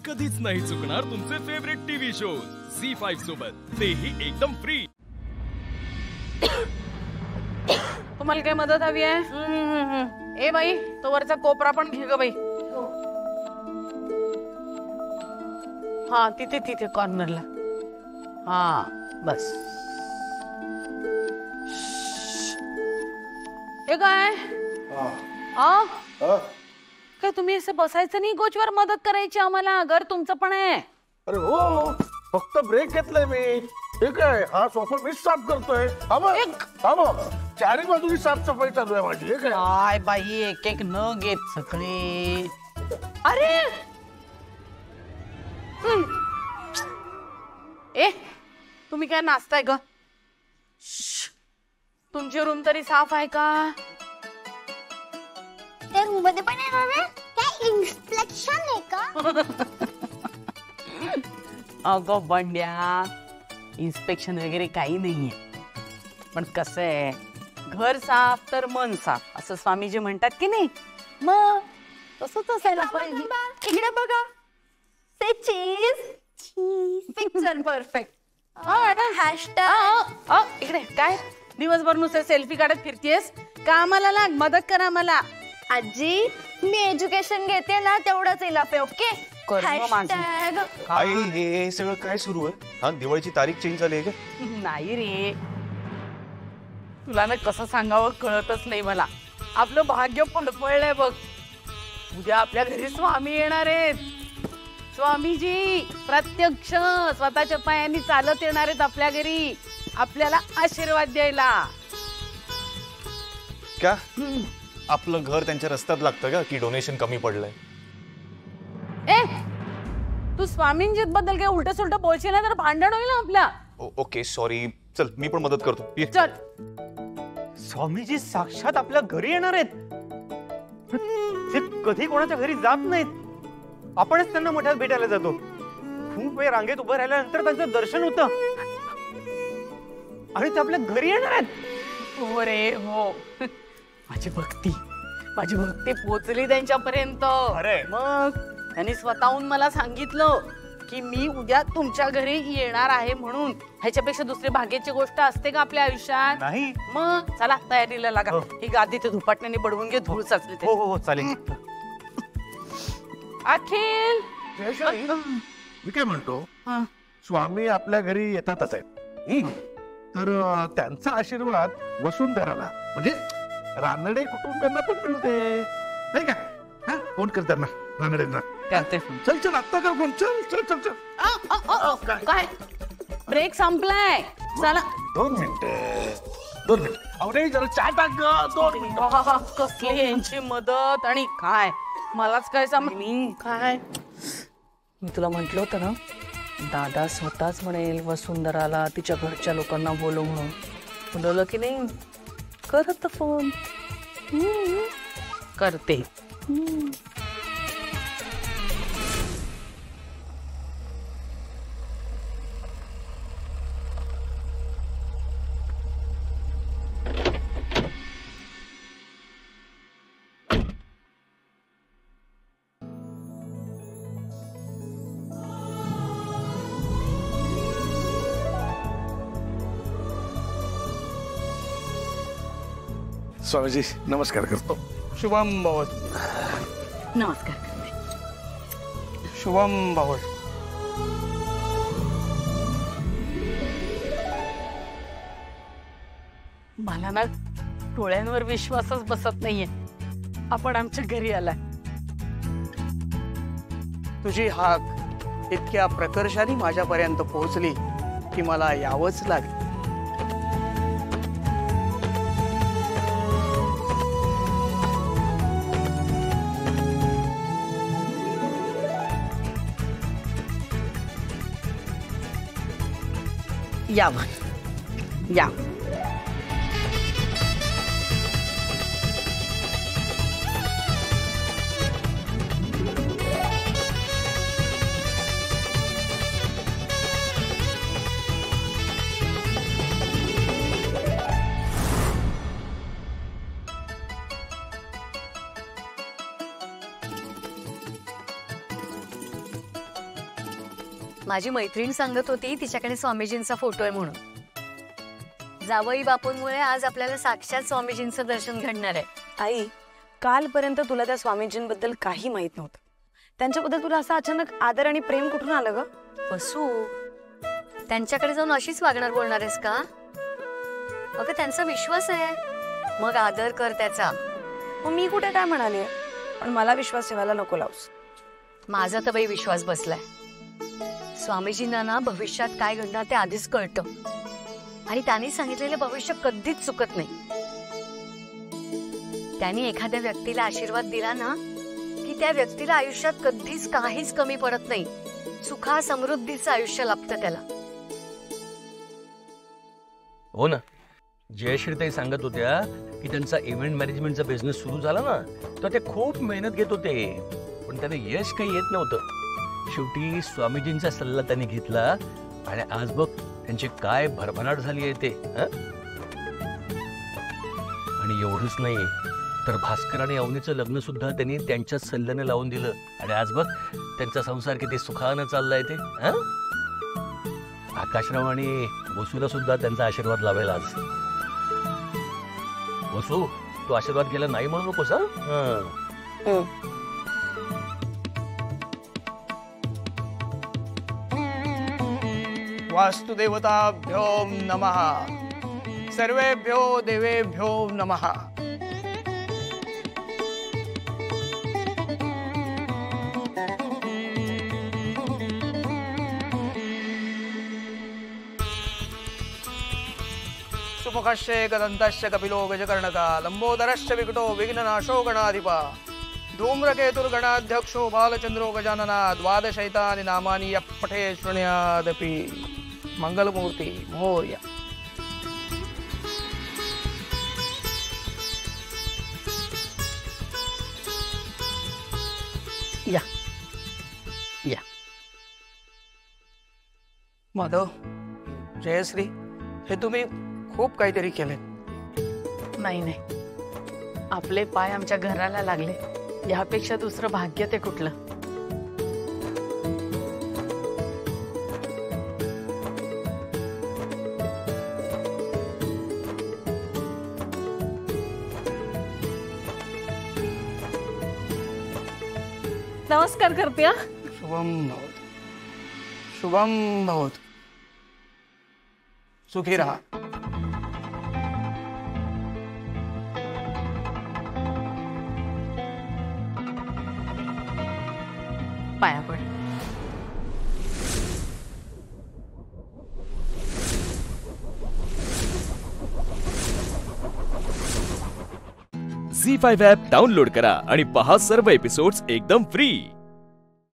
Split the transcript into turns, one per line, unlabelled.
कधीच नाही चुकणार तुमचे फेवरेट टीव्ही शोज झी5 सोबत, तेही एकदम फ्री.
तुम्हाला काय मदत हवी आहे? ए बाई, तो वरचा कोपरा पण घे ग बाई. हा तिथे तिथे कॉर्नरला. हा बस. हे काय काय तुम्ही असं बसायचं नाही गोचवर, मदत करायची आम्हाला, घर तुमचं पण आहे.
अरे हो, फक्त ब्रेक घेतलाय मी. ठीक आहे, हा सोफा मीच साफ करतोय. चारी बाजूनी साफसफाई चालू आहे माझी.
काय बाई, एक एक न घेत सगळे. अरे ए, तुम्ही काय नाचताय ग? तुमची रूम तरी साफ आहे का?
त्या रूम मध्ये पण येणार आहे काय? इन्स्पेक्शन आहे का?
अगं बंड्या, इन्स्पेक्शन वगैरे काही नाहीये, पण कसं आहे, घर साफ तर मन साफ, असं स्वामीजी म्हणतात की नाही, मग तसंच असायला पाहिजे.
इकडे बघा, से चीज पिक्चर परफेक्ट. हॅशटॅग
इकडे काय दिवसभर नुसते सेल्फी काढत फिरतेस का? आम्हाला लाग, मदत करा मला.
आजी, मी एज्युकेशन घेते ना, तेवढंच इलाफ आहे. ओके.
आई, हे सगळं काय सुरू आहे? हा, दिवाळीची तारीख चेंज झाली आहे का?
नाही रे, तुला ना कसं सांगावं कळतच नाही मला. आपलं भाग्य पडपळलंय बघ. उद्या आपल्या घरी स्वामी येणार आहेत. स्वामीजी प्रत्यक्ष स्वतःच्या पायांनी चालत येणार आहेत आपल्या घरी, आपल्याला आशीर्वाद द्यायला.
क्या आपलं घर त्यांच्या रस्त्यात लागतं का, की डोनेशन कमी पडलंय?
ए, तू स्वामींजी बद्दल काय उलट सुलट बोलशील ना तर भांडण होईल आपला.
ओके सॉरी, चल मी पण मदत करतो.
चल.
स्वामीजी साक्षात आपल्या घरी येणार आहेत. ते कधी कोणाच्या घरी जात नाहीत, आपणच त्यांना मोठ्यात भेटायला जातो. खूप वेळ रांगेत उभं राहिल्यानंतर त्यांचं दर्शन होतं आणि ते आपल्या घरी येणार आहेत.
हो रे हो, माझी भक्ती पोचली त्यांच्यापर्यंत.
अरे
मग त्यांनी स्वतःहून मला सांगितलं की मी उद्या तुमच्या घरी येणार आहे म्हणून. ह्याच्यापेक्षा दुसरी भाग्याची गोष्ट असते का आपल्या आयुष्यात?
नाही.
मग चला तयारीला लागा. ही गादी ते धुपाटण्याने बडवून घे, धूळ साचली.
हो हो चालेल.
अखिल,
मी काय म्हणतो, स्वामी आपल्या घरी येतातच आहेत, तर त्यांचा आशीर्वाद वसुंधराला म्हणजे रानडे कुटुंबियांना पण मिळते नाही का? फोन कर त्यांना, रानडेंना. चल चल, आत्ता कर फोन. चल चल चल चल.
काय ब्रेक संपलाय? चला.
2 मिनिट. अरे जरा चहा टाक ग. 2 मिनिट.
कसली यांची मदत आणि काय मलाच काय मी काय, मी तुला म्हटलं होतं ना, दादा स्वतःच म्हणेल वसुंधराला तिच्या घरच्या लोकांना बोलव म्हणून. बोलवलं की नाही? करत फोन करते.
स्वामीजी नमस्कार करतो.
शुभम भवत.
नमस्कार करते.
शुभम भवत.
मला ना डोळ्यांवर विश्वासच बसत नाहीये, आपण आमच्या घरी आलाय.
तुझी हाक इतक्या प्रकर्षाने माझ्यापर्यंत पोहोचली की मला यावंच लागलं.
या या.
माझी मैत्रीण सांगत होती तिच्याकडे स्वामीजींचा फोटो आहे म्हणून. जावई बापूंमुळे आज आपल्याला साक्षात स्वामीजींचं दर्शन घडणार आहे.
आई, कालपर्यंत तुला त्या स्वामीजींबद्दल काही माहित नव्हतं. त्यांच्याबद्दल तुला असं अचानक आदर आणि प्रेम कुठून आलं ग?
वसू, त्यांच्याकडे जाऊन अशीच वागणार बोलणार आहेस का? अगं त्यांचा विश्वास आहे, मग आदर कर त्याचा.
मग मी कुठे काय म्हणाले, पण मला विश्वास ठेवायला नको लावूस.
माझा तर बाई विश्वास बसलाय. स्वामीजींना ना भविष्यात काय घडणार ते आधीच कळतं आणि त्यांनी सांगितलेलं भविष्य कधीच चुकत नाही. त्यांनी एखाद्या व्यक्तीला आशीर्वाद दिला ना की त्या व्यक्तीला आयुष्यात कधीच काहीच कमी पडत नाही. सुखा समृद्धीचं आयुष्य लाभतं त्याला.
हो ना, जयश्रीताई सांगत होत्या की त्यांचा इव्हेंट मॅनेजमेंटचा बिझनेस सुरू झाला ना तर ते खूप मेहनत घेत होते, पण त्यांना यश काही येत नव्हतं. शेवटी स्वामीजींचा सल्ला त्यांनी घेतला आणि आज बघ त्यांची काय भरभराट झाली आहे ते. आणि एवढंच नाही तर भास्कर आणि अवनीचं लग्न सुद्धा त्यांनी त्यांच्याच सल्ल्याने लावून दिलं आणि आज बघ त्यांचा संसार किती सुखानं चाललाय ते. आकाशराव आणि वसूला सुद्धा त्यांचा आशीर्वाद लावेल आज. वसू, तू आशीर्वाद घ्यायला नाही म्हणू नकोस.
वास्तुदेवताभ्यो नमः. सर्वेभ्यो देवेभ्यो नमः. सुमुखस्य गदन्तस्य कपिलो गजकर्णका लंबोदरस्य विकटो विघ्ननाशो गणाधिपा धूम्रकेतुर्गणाध्यक्षो बालचंद्रो गजानना द्वादशैतानि नामानि यः पठे शृणुयादपि. मंगलमूर्ती मोरया.
या या.
माधव, जयश्री, हे तुम्ही खूप काहीतरी केले.
नाही नाही, आपले पाय आमच्या घराला लागले यापेक्षा दुसरं भाग्य ते कुठलं.
नमस्कार करते.
शुभम भवतु. शुभम भवतु. सुखी रहा.
पाया पड.
झी5 ॲप डाउनलोड करा आणि पहा सर्व एपिसोड्स एकदम फ्री.